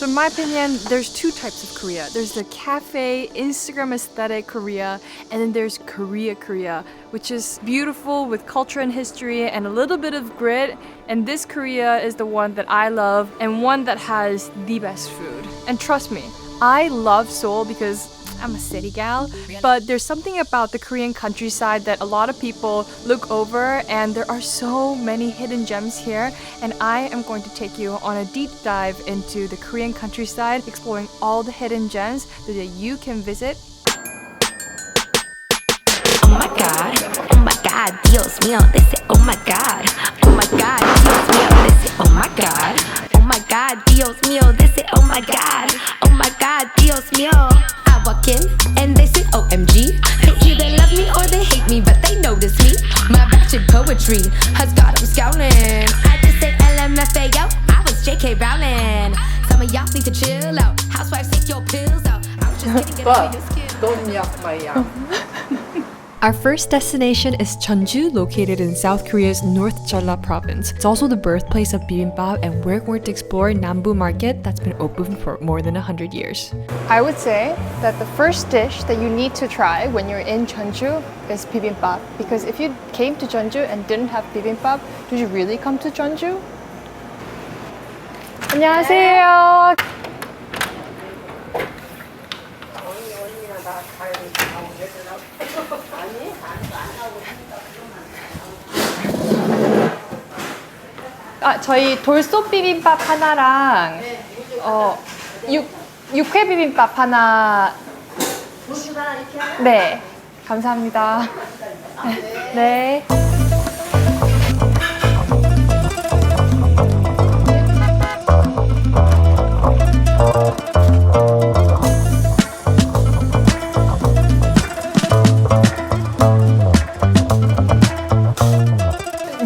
So in my opinion, there's two types of Korea. There's the cafe, Instagram aesthetic Korea, and then there's Korea, which is beautiful with culture and history and a little bit of grit. And this Korea is the one that I love and one that has the best food. And trust me, I love Seoul because I'm a city gal, but there's something about the Korean countryside that a lot of people look over, and there are so many hidden gems here, and I am going to take you on a deep dive into the Korean countryside, exploring all the hidden gems that you can visit. Oh my god, Dios mío, they say, oh my god, Dios mío, they say, oh my god, Dios mío, they say, oh my god, Dios mío. I walk in and they say, OMG, they either love me or they hate me, but they notice me. My ratchet poetry has got them scowling. I just say LMFAO, I was JK Rowling. Some of y'all need to chill out. Housewives, take your pills out. I was just kidding, get over your skin. Don't yuck my yum. Our first destination is Jeonju, located in South Korea's North Jeolla province. It's also the birthplace of bibimbap, and we're going to explore Nambu Market that's been open for more than 100 years. I would say that the first dish that you need to try when you're in Jeonju is bibimbap, because if you came to Jeonju and didn't have bibimbap, did you really come to Jeonju? 안녕하세요. 저희 돌솥 비빔밥 하나랑 육회 비빔밥 하나. 네, 감사합니다. 네.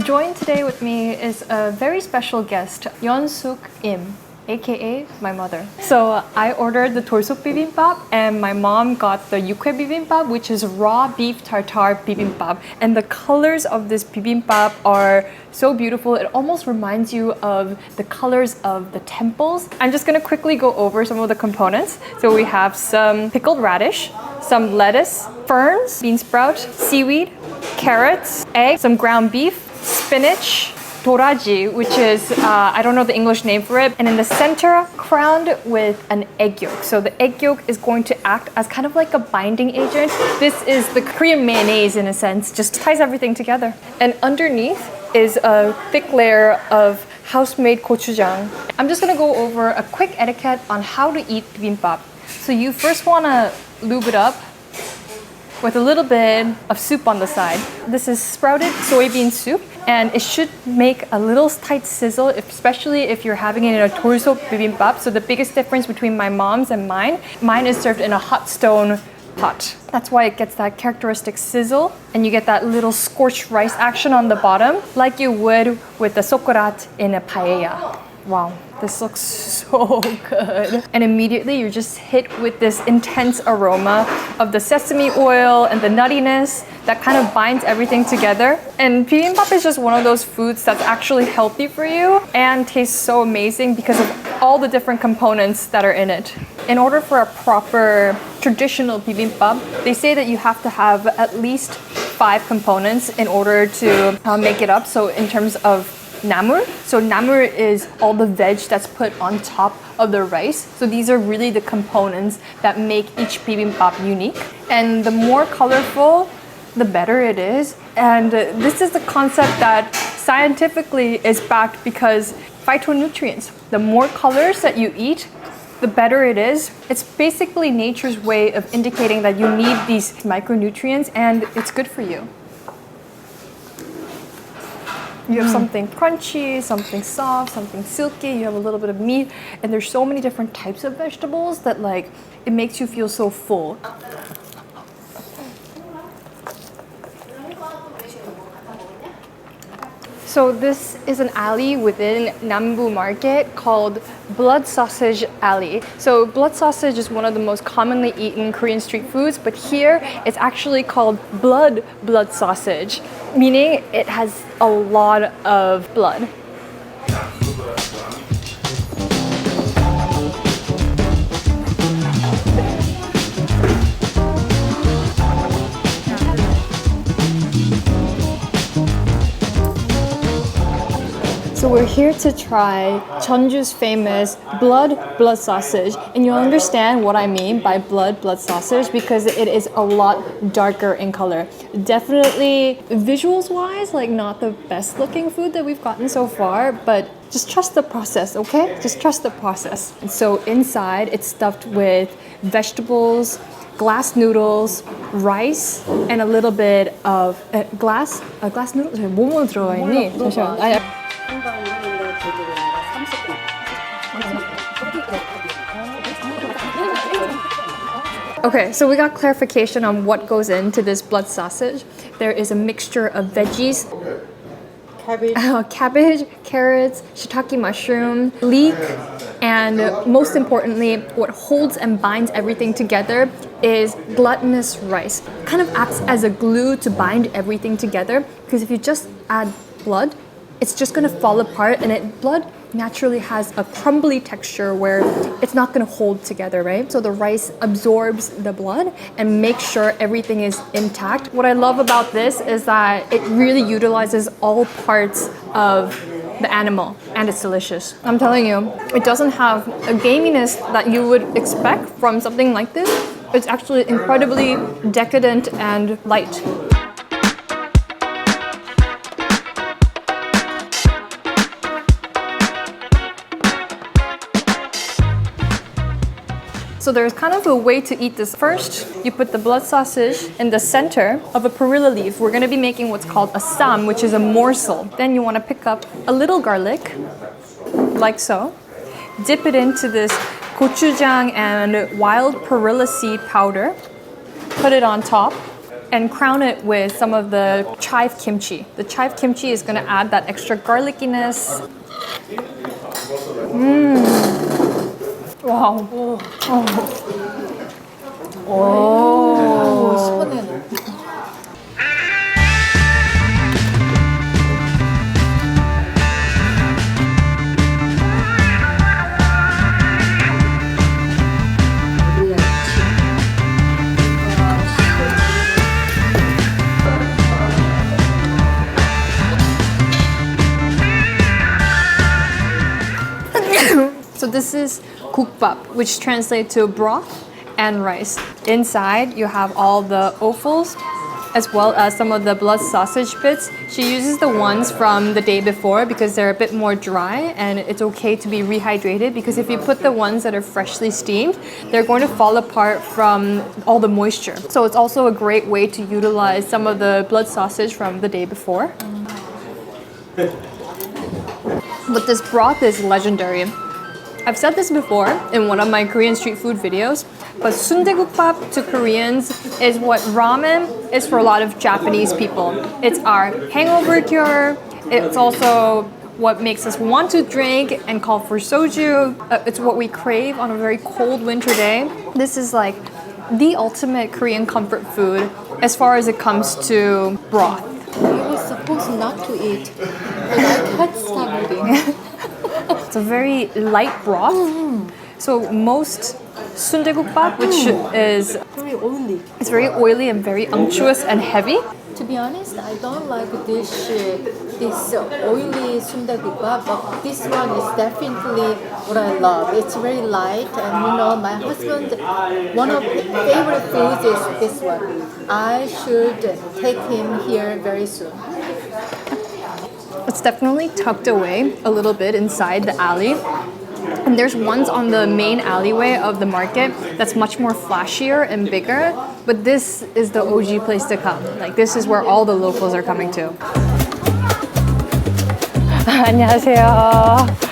Joined today with me is a very special guest, Yeon-suk Im, aka my mother. So I ordered the 돌솥 bibimbap, and my mom got the 육회 bibimbap, which is raw beef tartare bibimbap. And the colors of this bibimbap are so beautiful. It almost reminds you of the colors of the temples. I'm just gonna quickly go over some of the components. So we have some pickled radish, some lettuce, ferns, bean sprout, seaweed, carrots, egg, some ground beef, spinach, doraji, which is, I don't know the English name for it, and in the center, crowned with an egg yolk. So the egg yolk is going to act as kind of like a binding agent. This is the Korean mayonnaise in a sense, just ties everything together. And underneath is a thick layer of house-made gochujang. I'm just gonna go over a quick etiquette on how to eat bibimbap. So you first wanna lube it up with a little bit of soup on the side. This is sprouted soybean soup, and it should make a little tight sizzle, especially if you're having it in a 돌솥 bibimbap. So the biggest difference between my mom's and mine is served in a hot stone pot. That's why it gets that characteristic sizzle, and you get that little scorched rice action on the bottom, like you would with the sokorat in a paella. Wow, this looks so good. And immediately you're just hit with this intense aroma of the sesame oil and the nuttiness that kind of binds everything together. And bibimbap is just one of those foods that's actually healthy for you and tastes so amazing because of all the different components that are in it. In order for a proper traditional bibimbap, they say that you have to have at least 5 components in order to make it up. So in terms of nammur. So nammur is all the veg that's put on top of the rice. So these are really the components that make each bibimbap unique. And the more colorful, the better it is. And this is the concept that scientifically is backed because phytonutrients, the more colors that you eat, the better it is. It's basically nature's way of indicating that you need these micronutrients and it's good for you. You have something crunchy, something soft, something silky, you have a little bit of meat, and there's so many different types of vegetables that like, it makes you feel so full. So this is an alley within Nambu Market called Blood Sausage Alley. So blood sausage is one of the most commonly eaten Korean street foods, but here it's actually called blood sausage, meaning it has a lot of blood. So we're here to try Jeonju's famous blood sausage, and you'll understand what I mean by blood sausage because it is a lot darker in color. Definitely visuals wise, like not the best looking food that we've gotten so far, but just trust the process, okay? Just trust the process. And so inside it's stuffed with vegetables, glass noodles, rice, and a little bit of glass noodles. 뭐뭐 들어가 있니? 잠시만. Okay, so we got clarification on what goes into this blood sausage. There is a mixture of veggies, cabbage, carrots, shiitake mushroom, leek, and most importantly, what holds and binds everything together is glutinous rice. Kind of acts as a glue to bind everything together because if you just add blood, it's just going to fall apart, and blood naturally has a crumbly texture where it's not going to hold together, right? So the rice absorbs the blood and makes sure everything is intact. What I love about this is that it really utilizes all parts of the animal, and it's delicious. I'm telling you, it doesn't have a gaminess that you would expect from something like this. It's actually incredibly decadent and light. So there's kind of a way to eat this. First, you put the blood sausage in the center of a perilla leaf. We're gonna be making what's called a sam, which is a morsel. Then you wanna pick up a little garlic, like so. Dip it into this gochujang and wild perilla seed powder. Put it on top and crown it with some of the chive kimchi. The chive kimchi is gonna add that extra garlickiness. Wow. So this is gookbap, which translates to broth and rice. Inside, you have all the offals, as well as some of the blood sausage bits. She uses the ones from the day before because they're a bit more dry, and it's okay to be rehydrated because if you put the ones that are freshly steamed, they're going to fall apart from all the moisture. So it's also a great way to utilize some of the blood sausage from the day before. But this broth is legendary. I've said this before in one of my Korean street food videos, but sundaegukbap to Koreans is what ramen is for a lot of Japanese people. It's our hangover cure. It's also what makes us want to drink and call for soju. It's what we crave on a very cold winter day. This is like the ultimate Korean comfort food as far as it comes to broth. I was supposed not to eat, but I can't stop eating. It's a very light broth. So most sundaegukbap, which is Very oily. it's very oily and very unctuous and heavy. To be honest, I don't like this oily sundaegukbap, but this one is definitely what I love. It's very light, and my husband, one of his favorite foods is this one. I should take him here very soon. It's definitely tucked away a little bit inside the alley. And there's ones on the main alleyway of the market that's much more flashier and bigger. But this is the OG place to come. Like, this is where all the locals are coming to. 안녕하세요.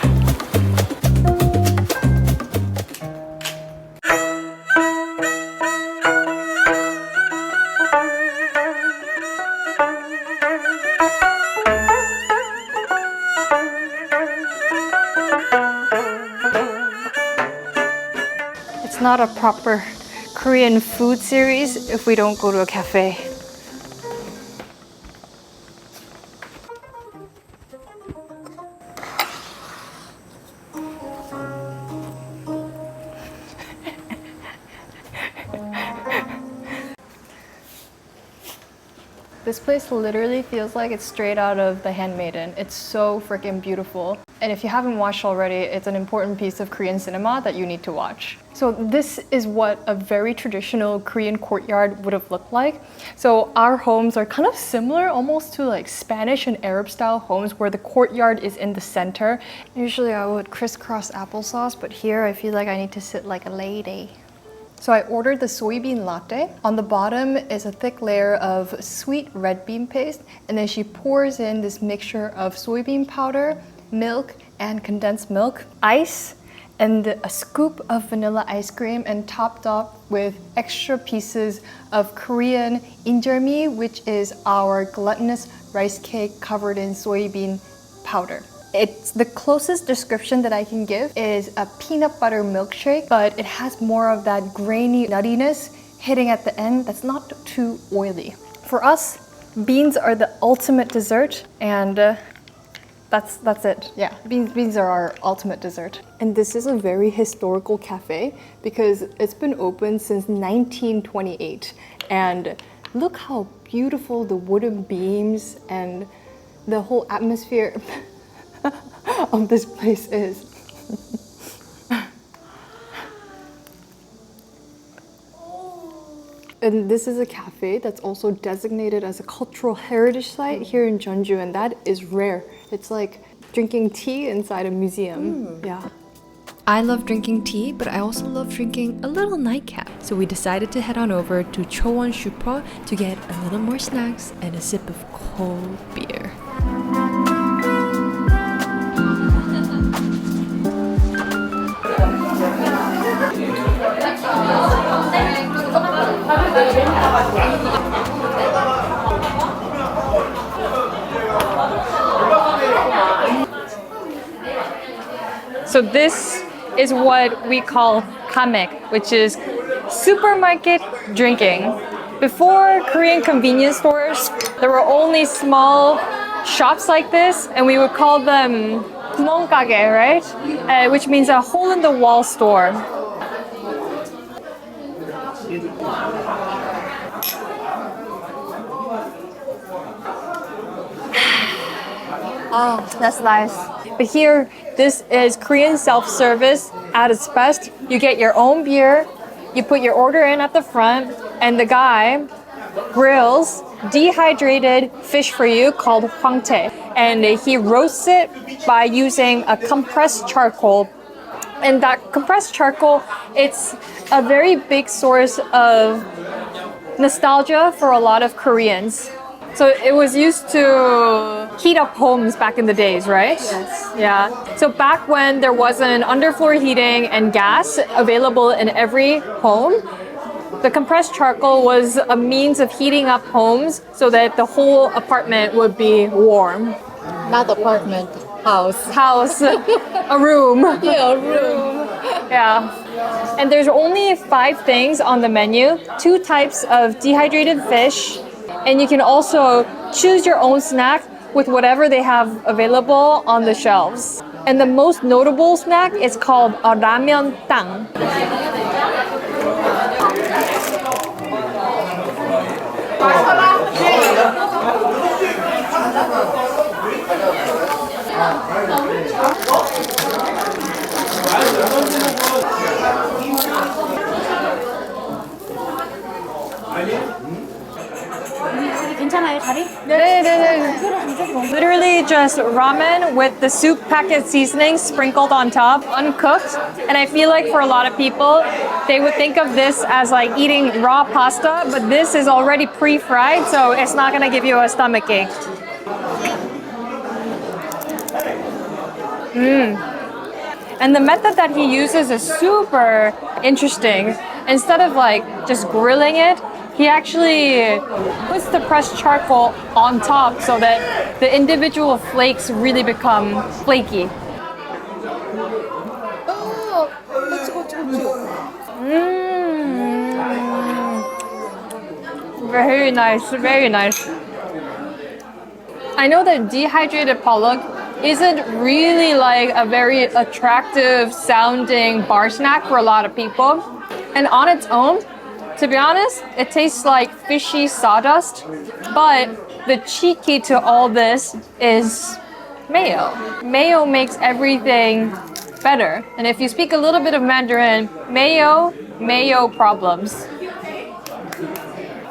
It's not a proper Korean food series if we don't go to a cafe. This place literally feels like it's straight out of The Handmaiden. It's so freaking beautiful. And if you haven't watched already, it's an important piece of Korean cinema that you need to watch. So this is what a very traditional Korean courtyard would have looked like. So our homes are kind of similar almost to like Spanish and Arab style homes where the courtyard is in the center. Usually I would crisscross applesauce, but here I feel like I need to sit like a lady. So I ordered the soybean latte. On the bottom is a thick layer of sweet red bean paste, and then she pours in this mixture of soybean powder, milk, and condensed milk, ice, and a scoop of vanilla ice cream, and topped up with extra pieces of Korean injeolmi, which is our glutinous rice cake covered in soybean powder. It's the closest description that I can give is a peanut butter milkshake, but it has more of that grainy nuttiness hitting at the end that's not too oily. For us, beans are the ultimate dessert, and that's it. Yeah, beans are our ultimate dessert. And this is a very historical cafe because it's been open since 1928. And look how beautiful the wooden beams and the whole atmosphere of this place is. And this is a cafe that's also designated as a cultural heritage site here in Jeonju, and that is rare. It's like drinking tea inside a museum. Yeah. I love drinking tea, but I also love drinking a little nightcap. So we decided to head on over to Chowon Supermarket to get a little more snacks and a sip of cold beer. So this is what we call gamaek, which is supermarket drinking. Before Korean convenience stores, there were only small shops like this, and we would call them 구멍가게, right? Which means a hole-in-the-wall store. Oh, that's nice. But here, this is Korean self-service at its best. You get your own beer, you put your order in at the front, and the guy grills dehydrated fish for you called hwangtae. And he roasts it by using a compressed charcoal. And that compressed charcoal, it's a very big source of nostalgia for a lot of Koreans. So it was used to heat up homes back in the days, right? Yes. Yeah. So back when there wasn't underfloor heating and gas available in every home, the compressed charcoal was a means of heating up homes so that the whole apartment would be warm. Not apartment, house. House, a room. Yeah, a room. Yeah. And there's only 5 things on the menu, 2 types of dehydrated fish, and you can also choose your own snack with whatever they have available on the shelves. And the most notable snack is called a ramyun ddang. 괜찮아요, 다리? Literally just ramen with the soup packet seasoning sprinkled on top, uncooked. And I feel like for a lot of people, they would think of this as like eating raw pasta, but this is already pre-fried, so it's not gonna give you a stomach ache. And the method that he uses is super interesting. Instead of like just grilling it, he actually puts the pressed charcoal on top so that the individual flakes really become flaky. Oh, let's go to Very nice, very nice. I know that dehydrated palak isn't really like a very attractive sounding bar snack for a lot of people. And on its own, To be honest, it tastes like fishy sawdust, but the cheat key to all this is mayo. Mayo makes everything better. And if you speak a little bit of Mandarin, mayo problems.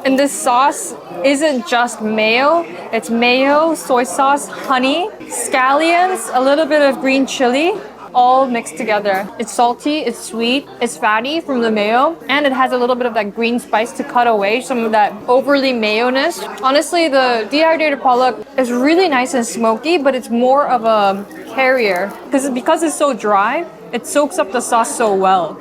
And this sauce isn't just mayo, it's mayo, soy sauce, honey, scallions, a little bit of green chili, all mixed together. It's salty, it's sweet, it's fatty from the mayo, and it has a little bit of that green spice to cut away some of that overly mayo-ness. Honestly, the dehydrated pollock is really nice and smoky, but it's more of a carrier. Because it's so dry, it soaks up the sauce so well.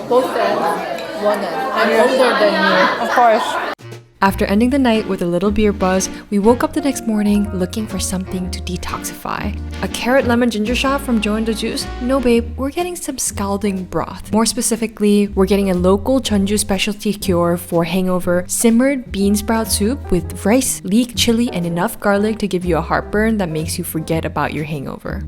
Both ends, one end. I'm older than you. Of course. After ending the night with a little beer buzz, we woke up the next morning looking for something to detoxify. A carrot lemon ginger shot from Jeonju Juice? No babe, we're getting some scalding broth. More specifically, we're getting a local Jeonju specialty cure for hangover, simmered bean sprout soup with rice, leek, chili, and enough garlic to give you a heartburn that makes you forget about your hangover.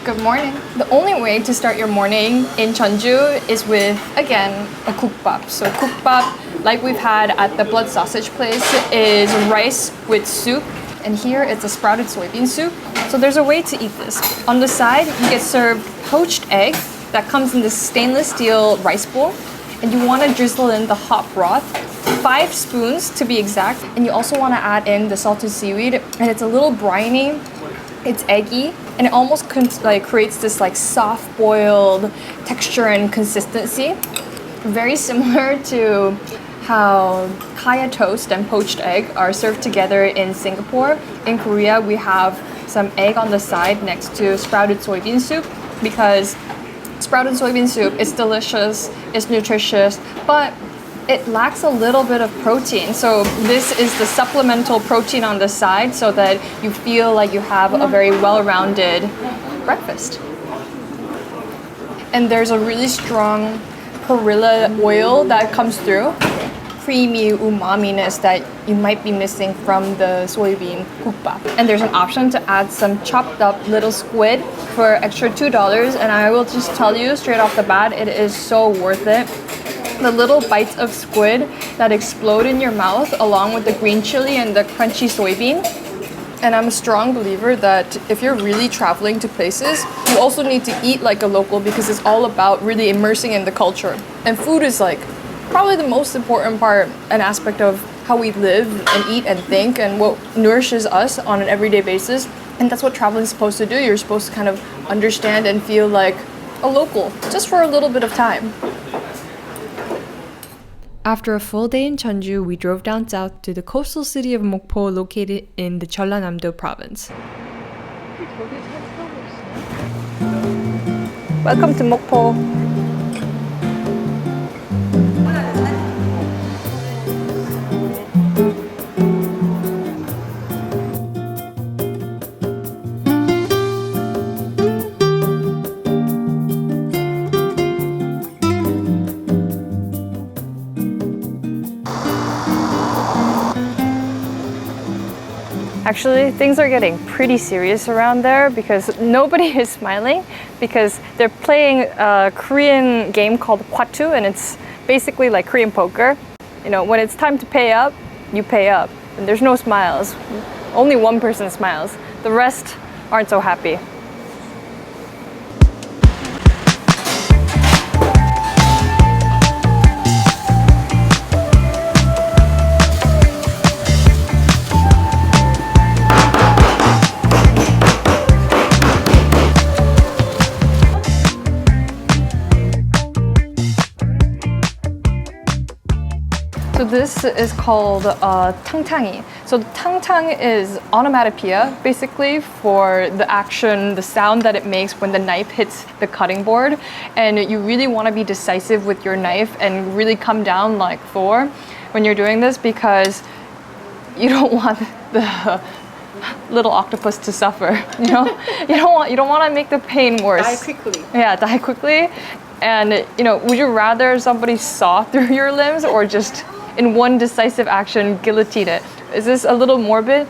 Good morning. The only way to start your morning in Jeonju is with, again, a gookbap. So gookbap, like we've had at the blood sausage place, is rice with soup. And here it's a sprouted soybean soup. So there's a way to eat this. On the side, you get served poached egg that comes in this stainless steel rice bowl. And you want to drizzle in the hot broth, 5 spoons to be exact. And you also want to add in the salted seaweed. And it's a little briny. It's eggy, and it almost creates this soft-boiled texture and consistency. Very similar to how kaya toast and poached egg are served together in Singapore. In Korea, we have some egg on the side next to sprouted soybean soup because sprouted soybean soup is delicious, it's nutritious, but it lacks a little bit of protein. So this is the supplemental protein on the side so that you feel like you have a very well-rounded breakfast. And there's a really strong perilla oil that comes through. Creamy umami-ness that you might be missing from the soybean gookbap. And there's an option to add some chopped up little squid for extra $2. And I will just tell you straight off the bat, it is so worth it. The little bites of squid that explode in your mouth along with the green chili and the crunchy soybean. And I'm a strong believer that if you're really traveling to places, you also need to eat like a local because it's all about really immersing in the culture. And food is probably the most important part and aspect of how we live and eat and think and what nourishes us on an everyday basis. And that's what traveling is supposed to do. You're supposed to kind of understand and feel like a local just for a little bit of time. After a full day in Jeonju, we drove down south to the coastal city of Mokpo located in the Jeollanam-do province. Welcome to Mokpo. Actually, things are getting pretty serious around there because nobody is smiling because they're playing a Korean game called Kwatu, and it's basically like Korean poker. You know, when it's time to pay up, you pay up. And there's no smiles. Only one person smiles. The rest aren't so happy. So this is called tangtangi. So the tangtang is onomatopoeia, basically for the action, the sound that it makes when the knife hits the cutting board. And you really want to be decisive with your knife and really come down like Thor when you're doing this because you don't want the little octopus to suffer. You know, you don't want to make the pain worse. Die quickly. Yeah, die quickly. And, you know, would you rather somebody saw through your limbs or just in one decisive action guillotine it? Is this a little morbid?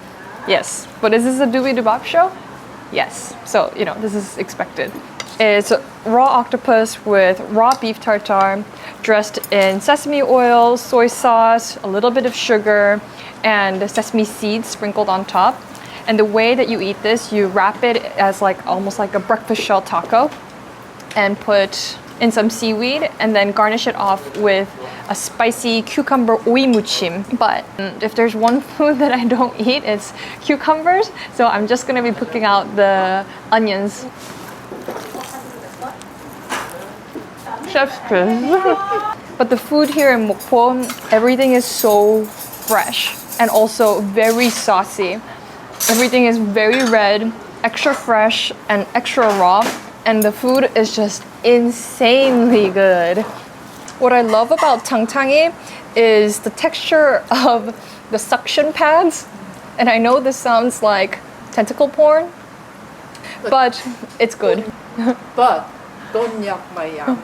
Yes. But is this a Doobydobap show? Yes. So, you know, this is expected. It's raw octopus with raw beef tartare dressed in sesame oil, soy sauce, a little bit of sugar, and sesame seeds sprinkled on top. And the way that you eat this, you wrap it as like almost like a breakfast shell taco and put in some seaweed and then garnish it off with a spicy cucumber oi muchim. But if there's one food that I don't eat, it's cucumbers. So I'm just gonna be picking out the onions. Chef's kiss. But the food here in Mokpo, everything is so fresh and also very saucy. Everything is very red, extra fresh and extra raw, and the food is just insanely good. What I love about tangtangi is the texture of the suction pads. And I know this sounds like tentacle porn, but it's good. But don't yuck my yum.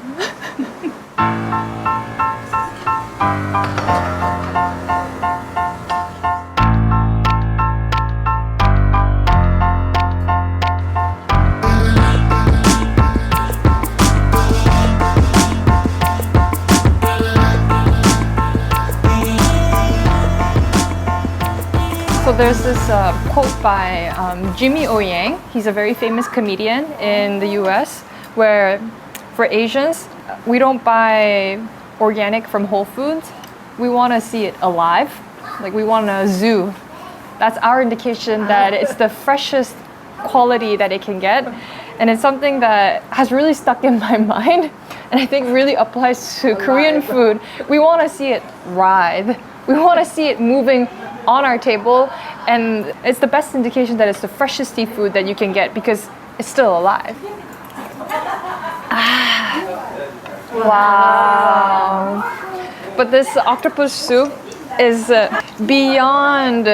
So there's this quote by Jimmy O Yang. He's a very famous comedian in the US, where for Asians, we don't buy organic from Whole Foods. We want to see it alive. Like we want a zoo. That's our indication that it's the freshest quality that it can get. And it's something that has really stuck in my mind and I think really applies to Korean food. We want to see it writhe. We want to see it moving on our table, and it's the best indication that it's the freshest seafood that you can get because it's still alive. Wow. But this octopus soup is beyond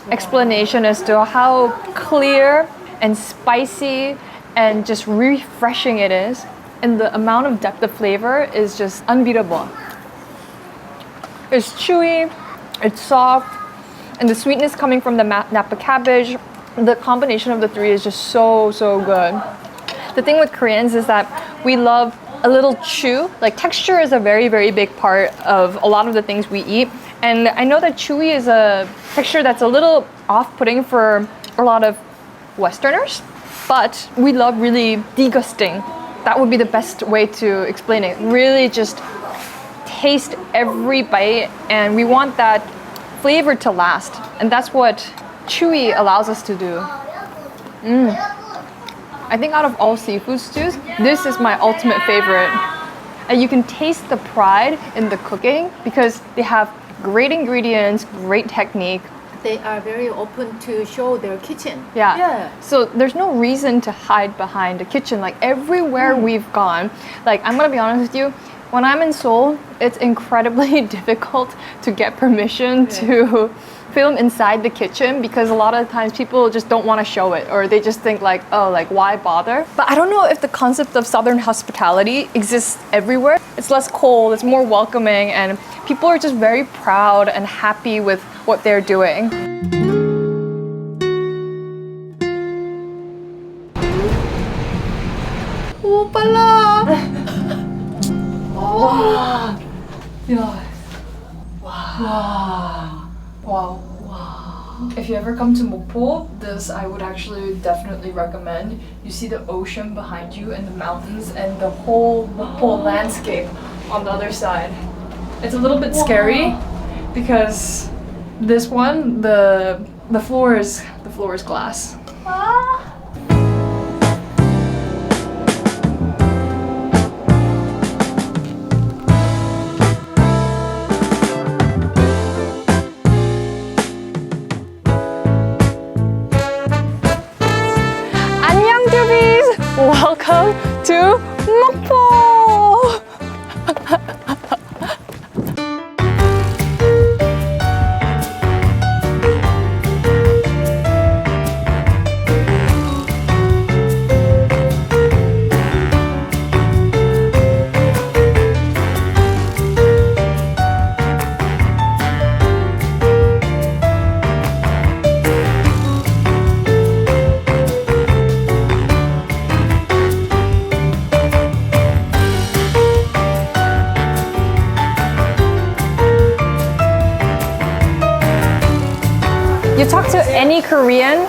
explanation as to how clear and spicy and just refreshing it is. And the amount of depth of flavor is just unbeatable. It's chewy, it's soft, and the sweetness coming from the Napa cabbage. The combination of the three is just so, so good. The thing with Koreans is that we love a little chew. Like texture is a very, very big part of a lot of the things we eat. And I know that chewy is a texture that's a little off-putting for a lot of Westerners, but we love really degusting. That would be the best way to explain it. Really just taste every bite, and we want that flavor to last, and that's what chewy allows us to do. I think out of all seafood stews, this is my ultimate favorite. And you can taste the pride in the cooking because they have great ingredients, great technique. They are very open to show their kitchen. Yeah. So there's no reason to hide behind the kitchen. Like everywhere we've gone, like I'm gonna be honest with you, when I'm in Seoul, it's incredibly difficult to get permission to film inside the kitchen because a lot of times people just don't want to show it, or they just think like, oh, like why bother? But I don't know if the concept of Southern hospitality exists everywhere. It's less cold, it's more welcoming, and people are just very proud and happy with what they're doing. 오 빨라. Wow. Yeah. Wow. Wow. Wow. If you ever come to Mokpo, this I would actually definitely recommend. You see the ocean behind you and the mountains and the whole Mokpo landscape on the other side. It's a little bit scary because this one, the floor is glass. Welcome to Mokpo! any Korean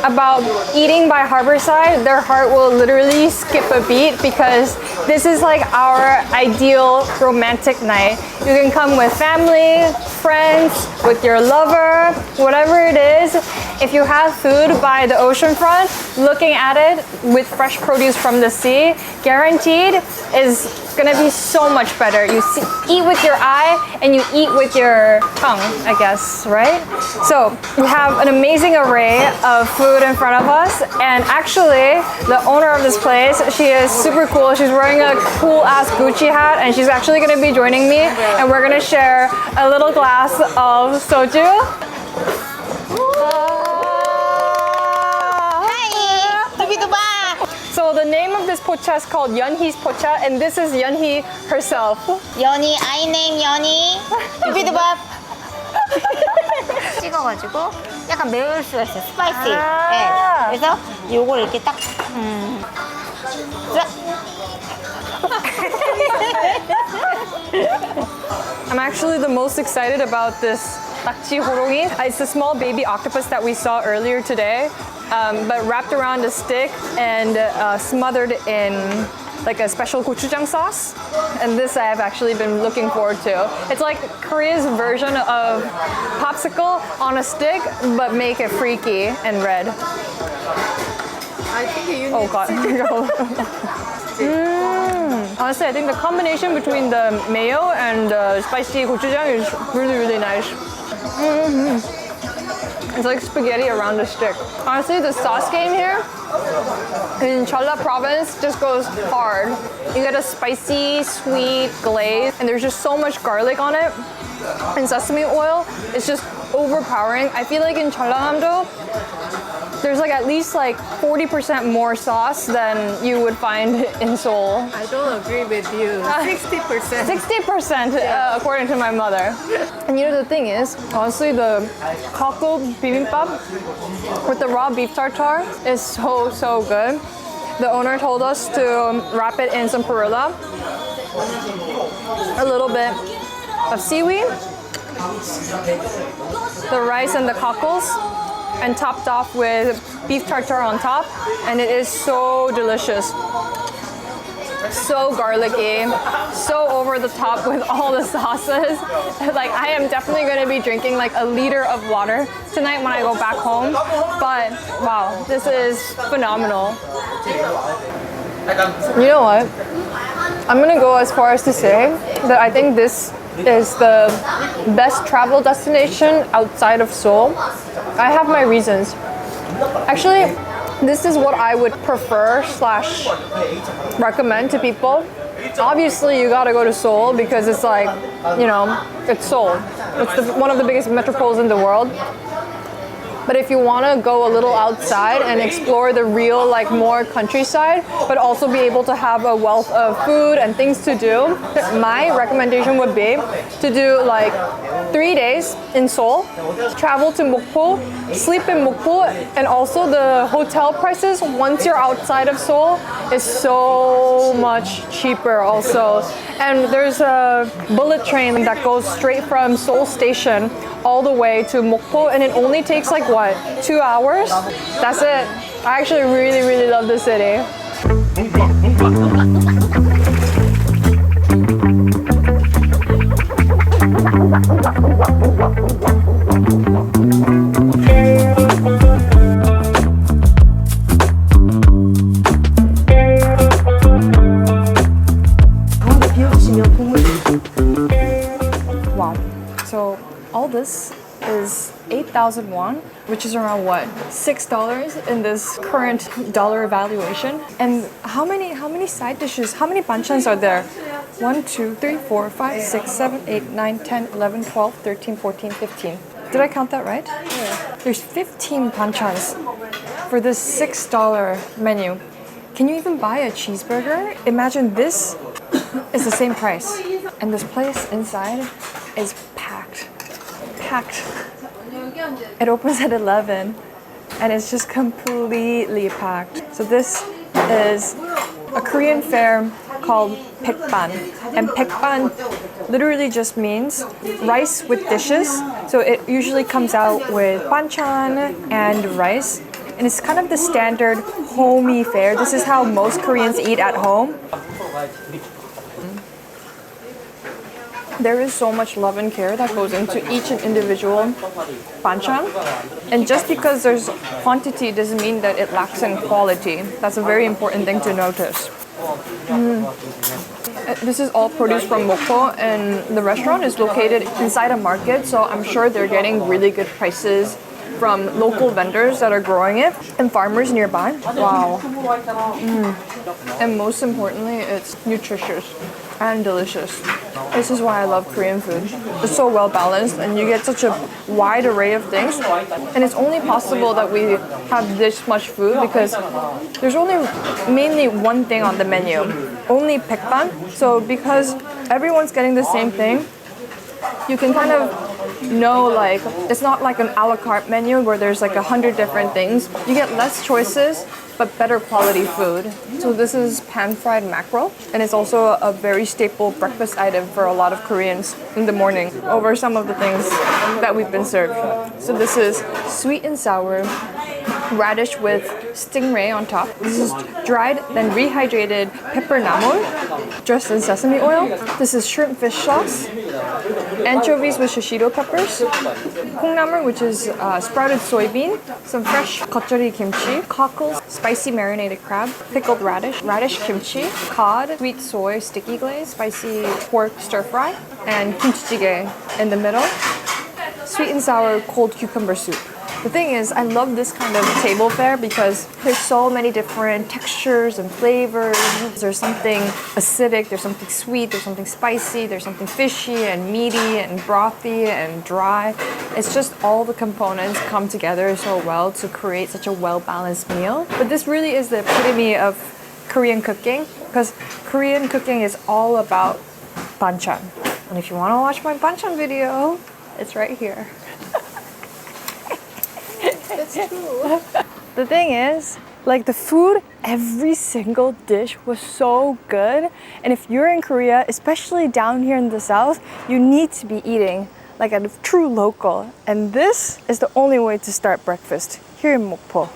about eating by Harborside, their heart will literally skip a beat because this is like our ideal romantic night. You can come with family, friends, with your lover, whatever it is. If you have food by the ocean front, looking at it with fresh produce from the sea, guaranteed is gonna be so much better. You eat with your eye and you eat with your tongue, I guess, right? So we have an amazing array of food in front of us, and actually the owner of this place, she is super cool. She's wearing a cool ass Gucci hat, and she's actually gonna be joining me, and we're gonna share a little glass of soju. So the name of this pocha is called Yeonhee's pocha, and this is Yeonhee herself. 연희, I name 연희. 두비두밥. 찍어가지고 약간 매울 수가 있어요. 스파이시. 네. 그래서 요걸 이렇게 딱. 자. I'm actually the most excited about this takji horongi. It's a small baby octopus that we saw earlier today, but wrapped around a stick and smothered in like a special gochujang sauce. And this I have actually been looking forward to. It's like Korea's version of popsicle on a stick, but make it freaky and red. I think you Oh god. Honestly, I think the combination between the mayo and the spicy gochujang is really, really nice. It's like spaghetti around a stick. Honestly, the sauce game here in Jeolla province just goes hard. You get a spicy, sweet glaze, and there's just so much garlic on it. And sesame oil, it's just overpowering. I feel like in Jeollanam-do, there's like at least like 40% more sauce than you would find in Seoul. I don't agree with you. 60%. 60% according to my mother. And you know the thing is, honestly, the Hanok Bibimbap with the raw beef tartare is so good. The owner told us to wrap it in some perilla, a little bit of seaweed, the rice and the cockles, and topped off with beef tartare on top, and it is so delicious. So garlicky, so over the top with all the sauces. Like, I am definitely going to be drinking like a liter of water tonight when I go back home. But wow, this is phenomenal. You know what? I'm going to go as far as to say that I think this is the best travel destination outside of Seoul. I have my reasons. Actually, this is what I would prefer / recommend to people. Obviously, you gotta go to Seoul because it's like, you know, it's Seoul. It's one of the biggest metropoles in the world. But if you want to go a little outside and explore the real, like, more countryside, but also be able to have a wealth of food and things to do, my recommendation would be to do like 3 days in Seoul, travel to Mokpo, sleep in Mokpo, and also the hotel prices once you're outside of Seoul is so much cheaper also. And there's a bullet train that goes straight from Seoul Station all the way to Mokpo, and it only takes like what, 2 hours? That's it. I actually really love the city. Wow. So all this is 8,000 won, which is around what, $6 in this current dollar evaluation. And how many side dishes, how many banchans are there? 1, 2, 3, 4, 5, 6, 7, 8, 9, 10, 11, 12, 13, 14, 15. Did I count that right? Yeah. There's 15 banchans for this $6 menu. Can you even buy a cheeseburger? Imagine this is the same price. And this place inside is packed. It opens at 11 and it's just completely packed. So this is a Korean fare called baekban. And baekban literally just means rice with dishes. So it usually comes out with banchan and rice. And it's kind of the standard homey fare. This is how most Koreans eat at home. There is so much love and care that goes into each and individual banchan. And just because there's quantity doesn't mean that it lacks in quality. That's a very important thing to notice. This is all produce from Mokpo, and the restaurant is located inside a market, so I'm sure they're getting really good prices from local vendors that are growing it and farmers nearby. Wow. And most importantly, it's nutritious and delicious. This is why I love Korean food. It's so well balanced and you get such a wide array of things. And it's only possible that we have this much food because there's only mainly one thing on the menu. Only baekban. So because everyone's getting the same thing, you can kind of know, like, it's not like an a la carte menu where there's like 100 different things. You get less choices but better quality food. So this is pan-fried mackerel, and it's also a very staple breakfast item for a lot of Koreans in the morning over some of the things that we've been served. So this is sweet and sour radish with stingray on top. This is dried, then rehydrated Poongnammoon dressed in sesame oil. This is shrimp fish sauce, anchovies with shishito peppers, Poongnammoon, which is sprouted soybean, some fresh gochujang kimchi, cockles, spicy marinated crab, pickled radish, radish kimchi, cod, sweet soy sticky glaze, spicy pork stir fry, and kimchi jjigae in the middle, sweet and sour cold cucumber soup. The thing is, I love this kind of table fare because there's so many different textures and flavors. There's something acidic, there's something sweet, there's something spicy, there's something fishy and meaty and brothy and dry. It's just all the components come together so well to create such a well-balanced meal. But this really is the epitome of Korean cooking because Korean cooking is all about banchan. And if you want to watch my banchan video, it's right here. That's true. The thing is, like, the food, every single dish was so good. And if you're in Korea, especially down here in the south, you need to be eating like a true local. And this is the only way to start breakfast here in Mokpo.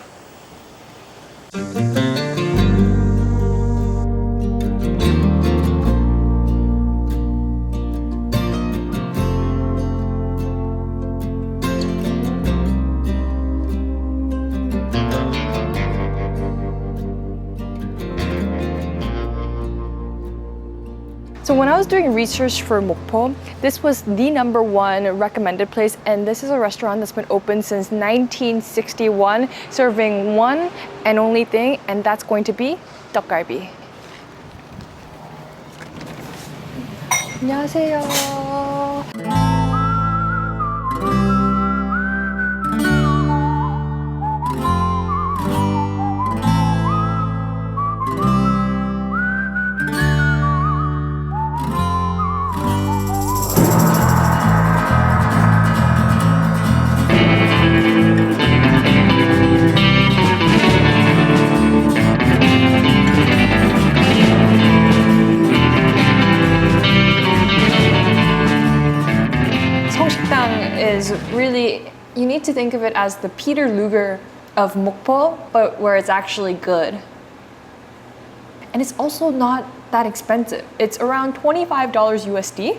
So when I was doing research for Mokpo, this was the #1 recommended place, and this is a restaurant that's been open since 1961, serving one and only thing, and that's going to be ttokgalbi. 안녕하세요. Is really, you need to think of it as the Peter Luger of Mokpo, but where it's actually good. And it's also not that expensive. It's around $25 USD,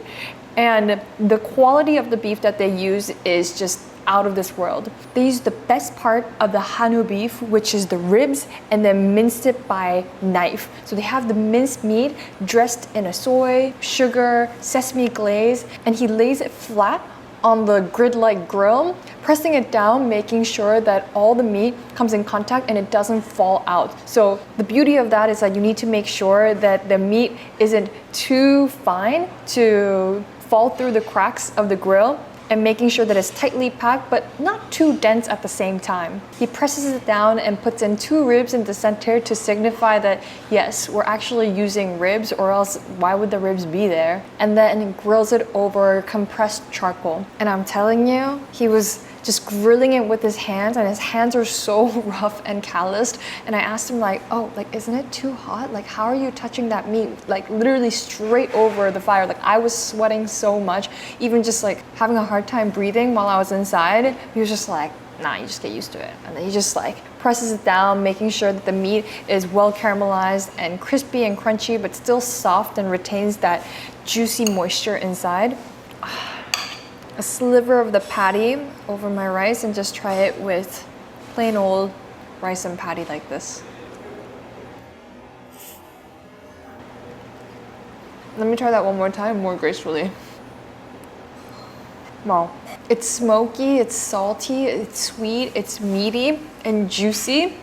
and the quality of the beef that they use is just out of this world. They use the best part of the Hanu beef, which is the ribs, and then minced it by knife. So they have the minced meat dressed in a soy, sugar, sesame glaze, and he lays it flat on the grid-like grill, pressing it down, making sure that all the meat comes in contact and it doesn't fall out. So the beauty of that is that you need to make sure that the meat isn't too fine to fall through the cracks of the grill, and making sure that it's tightly packed but not too dense at the same time. He presses it down and puts in 2 ribs in the center to signify that yes, we're actually using ribs, or else why would the ribs be there? And then grills it over compressed charcoal. And I'm telling you, he was just grilling it with his hands, and his hands are so rough and calloused. And I asked him like, oh, like, isn't it too hot? Like, how are you touching that meat? Like literally straight over the fire. Like I was sweating so much, even just like having a hard time breathing while I was inside. He was just like, nah, you just get used to it. And then he just like presses it down, making sure that the meat is well caramelized and crispy and crunchy, but still soft and retains that juicy moisture inside. A sliver of the patty over my rice and just try it with plain old rice and patty like this. Let me try that one more time, more gracefully. Wow. It's smoky, it's salty, it's sweet, it's meaty and juicy,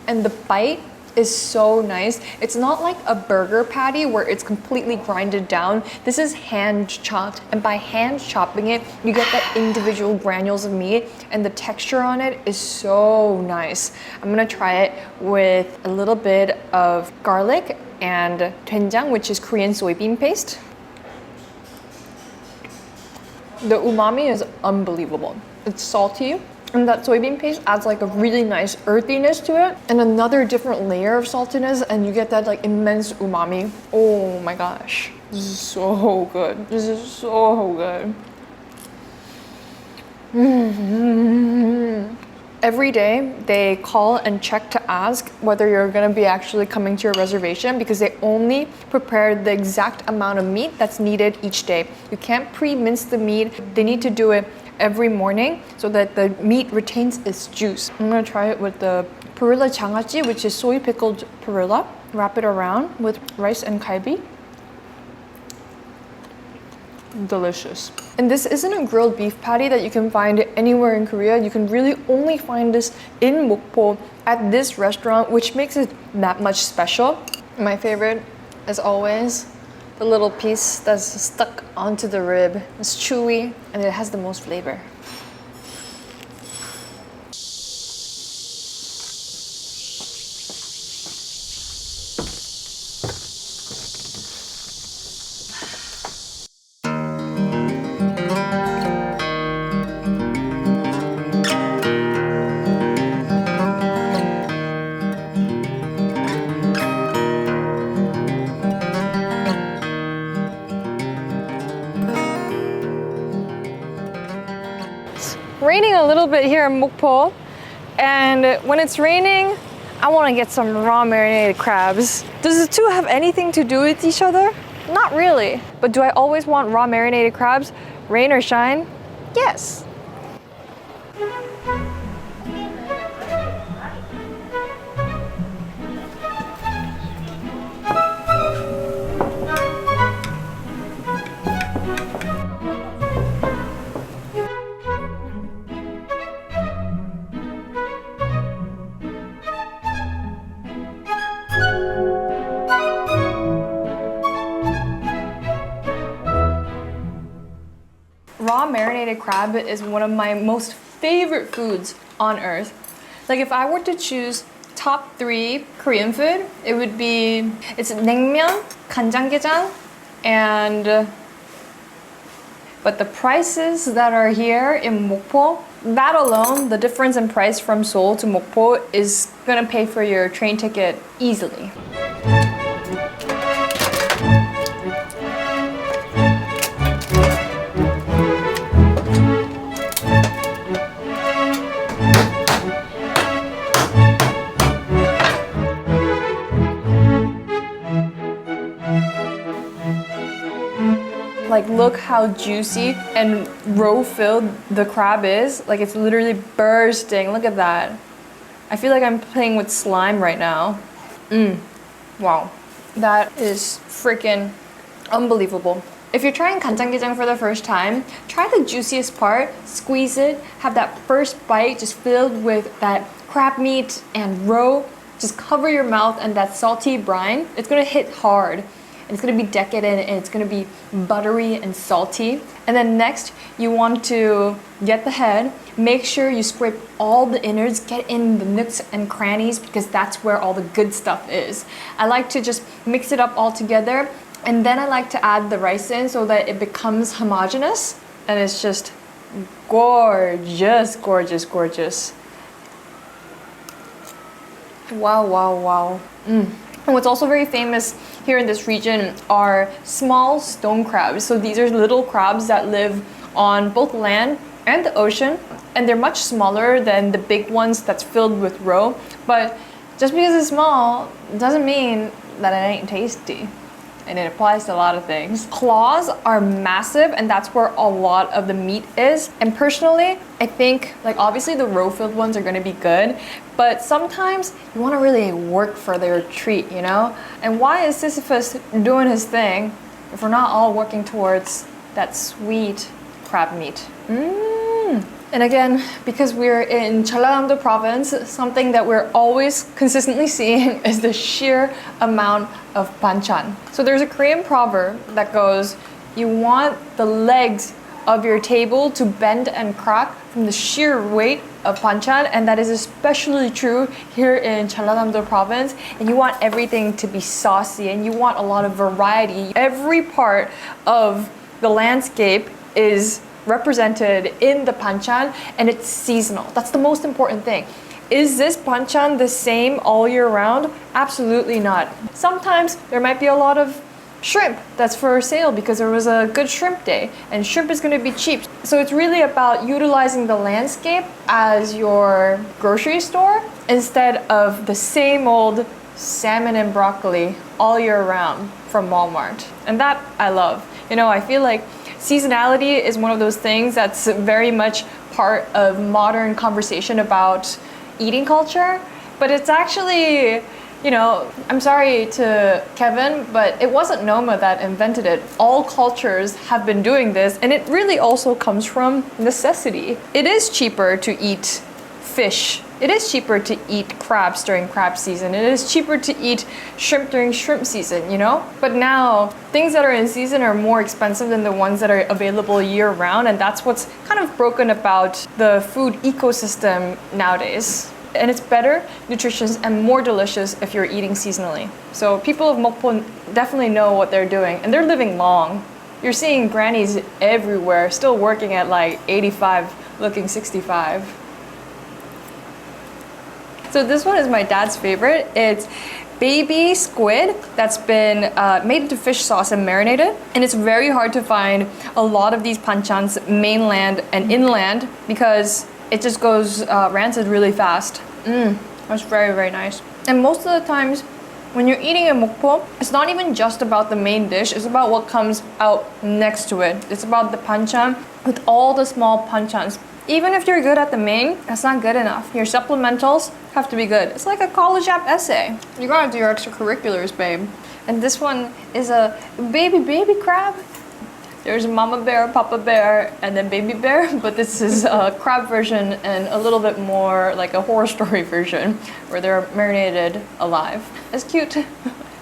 and the bite is so nice. It's not like a burger patty where it's completely grinded down. This is hand chopped, and by hand chopping it, you get the individual granules of meat, and the texture on it is so nice. I'm gonna try it with a little bit of garlic and doenjang, which is Korean soybean paste. The umami is unbelievable. It's salty, and that soybean paste adds like a really nice earthiness to it, and another different layer of saltiness, and you get that like immense umami. Oh my gosh, this is so good. This is so good. Every day they call and check to ask whether you're gonna be actually coming to your reservation, because they only prepare the exact amount of meat that's needed each day. You can't pre-mince the meat. They need to do it every morning so that the meat retains its juice. I'm gonna try it with the perilla 장아찌, which is soy pickled perilla. Wrap it around with rice and galbi. Delicious. And this isn't a grilled beef patty that you can find anywhere in Korea. You can really only find this in Mokpo at this restaurant, which makes it that much special. My favorite, as always, the little piece that's stuck onto the rib. It's chewy and it has the most flavor. Raining a little bit here in Mokpo, and when it's raining, I want to get some raw marinated crabs. Does the two have anything to do with each other? Not really. But do I always want raw marinated crabs, rain or shine? Yes. Raw marinated crab is one of my most favorite foods on earth. Like if I were to choose top 3 Korean food, it would be, it's naengmyeon, 간장게장, and but the prices that are here in Mokpo, that alone, the difference in price from Seoul to Mokpo is gonna pay for your train ticket easily. Like look how juicy and roe-filled the crab is. Like it's literally bursting. Look at that. I feel like I'm playing with slime right now. Wow. That is freaking unbelievable. If you're trying 간장게장 for the first time, try the juiciest part, squeeze it, have that first bite just filled with that crab meat and roe. Just cover your mouth and that salty brine. It's gonna hit hard. It's gonna be decadent and it's gonna be buttery and salty. And then next, you want to get the head. Make sure you scrape all the innards, get in the nooks and crannies, because that's where all the good stuff is. I like to just mix it up all together, and then I like to add the rice in so that it becomes homogeneous, and it's just Gorgeous, gorgeous, gorgeous. Wow, wow, wow. And what's also very famous here in this region are small stone crabs. So these are little crabs that live on both land and the ocean, and they're much smaller than the big ones that's filled with roe. But just because it's small doesn't mean that it ain't tasty. And it applies to a lot of things. Claws are massive, and that's where a lot of the meat is. And personally, I think, like, obviously the roe-filled ones are gonna be good, but sometimes you wanna really work for their treat, you know? And why is Sisyphus doing his thing if we're not all working towards that sweet crab meat? And again, because we're in Jeollanam-do province, something that we're always consistently seeing is the sheer amount of banchan. So there's a Korean proverb that goes, you want the legs of your table to bend and crack from the sheer weight of banchan, and that is especially true here in Jeollanam-do province. And you want everything to be saucy, and you want a lot of variety. Every part of the landscape is represented in the banchan, and it's seasonal. That's the most important thing. Is this banchan the same all year round? Absolutely not. Sometimes there might be a lot of shrimp that's for sale because there was a good shrimp day, and shrimp is going to be cheap. So it's really about utilizing the landscape as your grocery store instead of the same old salmon and broccoli all year round from Walmart. And that I love. You know, I feel like seasonality is one of those things that's very much part of modern conversation about eating culture, but it's actually, you know, I'm sorry to Kevin, but it wasn't Noma that invented it. All cultures have been doing this, and it really also comes from necessity. It is cheaper to eat fish. It is cheaper to eat crabs during crab season. It is cheaper to eat shrimp during shrimp season, you know? But now, things that are in season are more expensive than the ones that are available year round, and that's what's kind of broken about the food ecosystem nowadays. And it's better, nutritious, and more delicious if you're eating seasonally. So people of Mokpo definitely know what they're doing, and they're living long. You're seeing grannies everywhere, still working at like 85, looking 65. So this one is my dad's favorite. It's baby squid that's been made into fish sauce and marinated. And it's very hard to find a lot of these banchans mainland and inland because it just goes rancid really fast. That's very, very nice. And most of the times when you're eating in Mokpo, it's not even just about the main dish, it's about what comes out next to it. It's about the banchan with all the small banchans. Even if you're good at the main, that's not good enough. Your supplementals have to be good. It's like a college app essay. You gotta do your extracurriculars, babe. And this one is a baby crab. There's a mama bear, papa bear, and then baby bear, but this is a crab version and a little bit more like a horror story version where they're marinated alive. It's cute.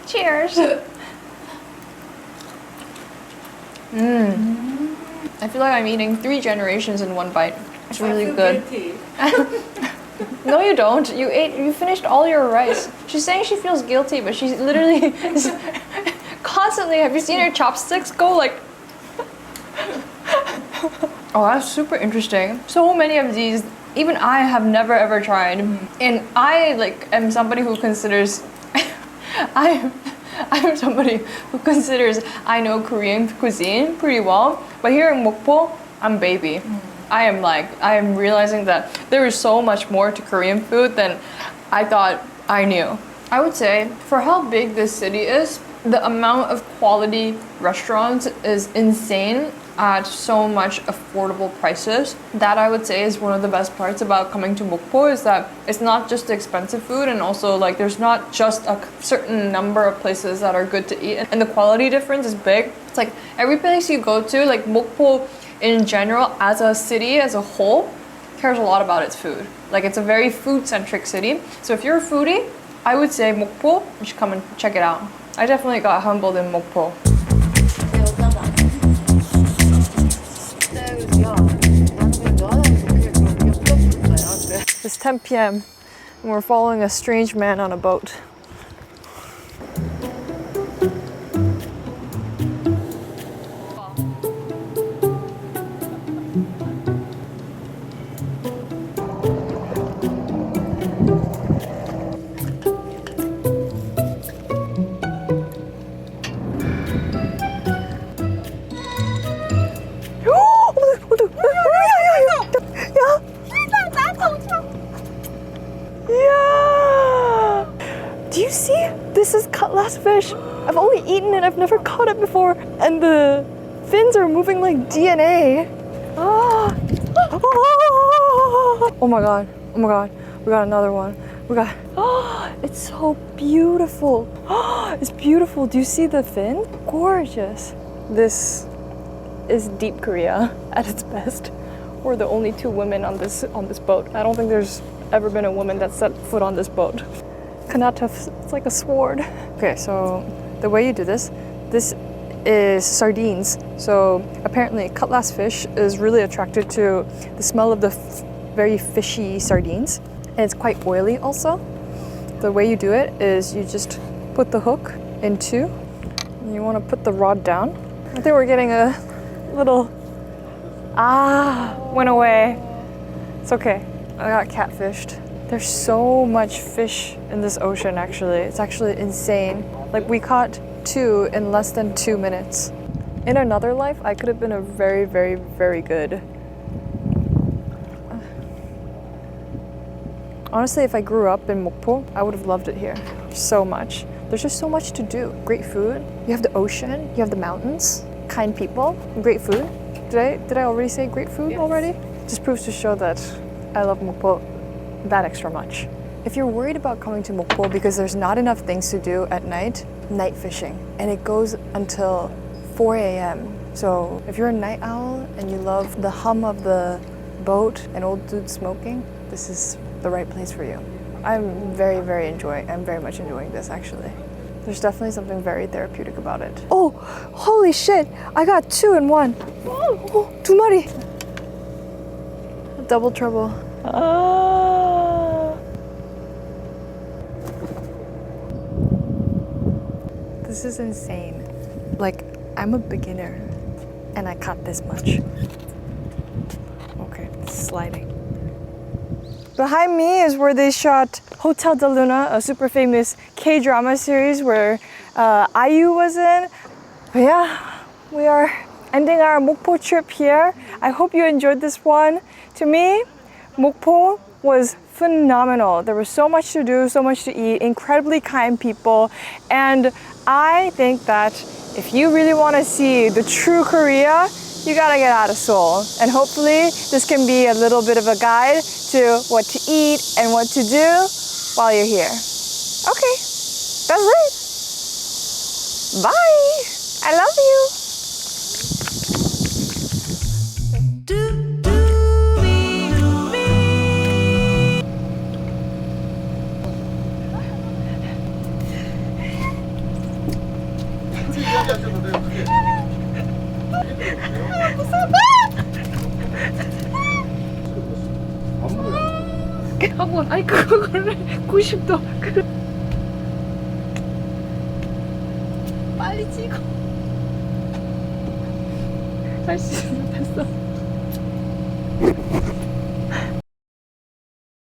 Cheers. I feel like I'm eating 3 generations in one bite. It's really good. No, you don't. You finished all your rice. She's saying she feels guilty, but she literally is constantly. Have you seen her chopsticks go like? Oh, that's super interesting. So many of these, even I have never ever tried, and I am somebody who considers I'm somebody who considers I know Korean cuisine pretty well, but here in Mokpo, I'm baby. I am realizing that there is so much more to Korean food than I thought I knew. I would say for how big this city is, the amount of quality restaurants is insane at so much affordable prices. That I would say is one of the best parts about coming to Mokpo, is that it's not just the expensive food, and also like there's not just a certain number of places that are good to eat, and the quality difference is big. It's like every place you go to, like Mokpo in general as a city as a whole cares a lot about its food. Like it's a very food-centric city. So if you're a foodie, I would say Mokpo, you should come and check it out. I definitely got humbled in Mokpo. It's 10 p.m. and we're following a strange man on a boat. This is cutlass fish. I've only eaten it, I've never caught it before. And the fins are moving like DNA. Ah. Oh my god, oh my god. We got another one. We got, it's so beautiful. It's beautiful. Do you see the fin? Gorgeous. This is deep Korea at its best. We're the only two women on this boat. I don't think there's ever been a woman that set foot on this boat. Kanata, it's like a sword. Okay, so the way you do this is sardines. So apparently cutlass fish is really attracted to the smell of the very fishy sardines. And it's quite oily also. The way you do it is you just put the hook in two. And you want to put the rod down. I think we're getting a little, went away. It's okay. I got catfished. There's so much fish in this ocean actually. It's actually insane. Like we caught 2 in less than 2 minutes. In another life, I could have been a very, very, very good. Honestly, if I grew up in Mokpo, I would have loved it here so much. There's just so much to do. Great food. You have the ocean, you have the mountains, kind people, great food. Did I already say great food already? Just proves to show that I love Mokpo that extra much. If you're worried about coming to Mokpo because there's not enough things to do at night, night fishing. And it goes until 4 a.m. So if you're a night owl and you love the hum of the boat and old dudes smoking, this is the right place for you. I'm very much enjoying this actually. There's definitely something very therapeutic about it. Oh, holy shit! I got 2 in 1. Oh, 2 마리. Double trouble. This is insane. Like, I'm a beginner and I caught this much. Okay, sliding. Behind me is where they shot Hotel de Luna, a super famous K-drama series where IU was in. But yeah, we are ending our Mokpo trip here. I hope you enjoyed this one. To me, Mokpo was phenomenal. There was so much to do, so much to eat, incredibly kind people, and I think that if you really want to see the true Korea, you gotta get out of Seoul. And hopefully this can be a little bit of a guide to what to eat and what to do while you're here. Okay, that's it. Bye. I love you. 학원 아니 그거를 90도 빨리 찍어 할 수 있어 됐어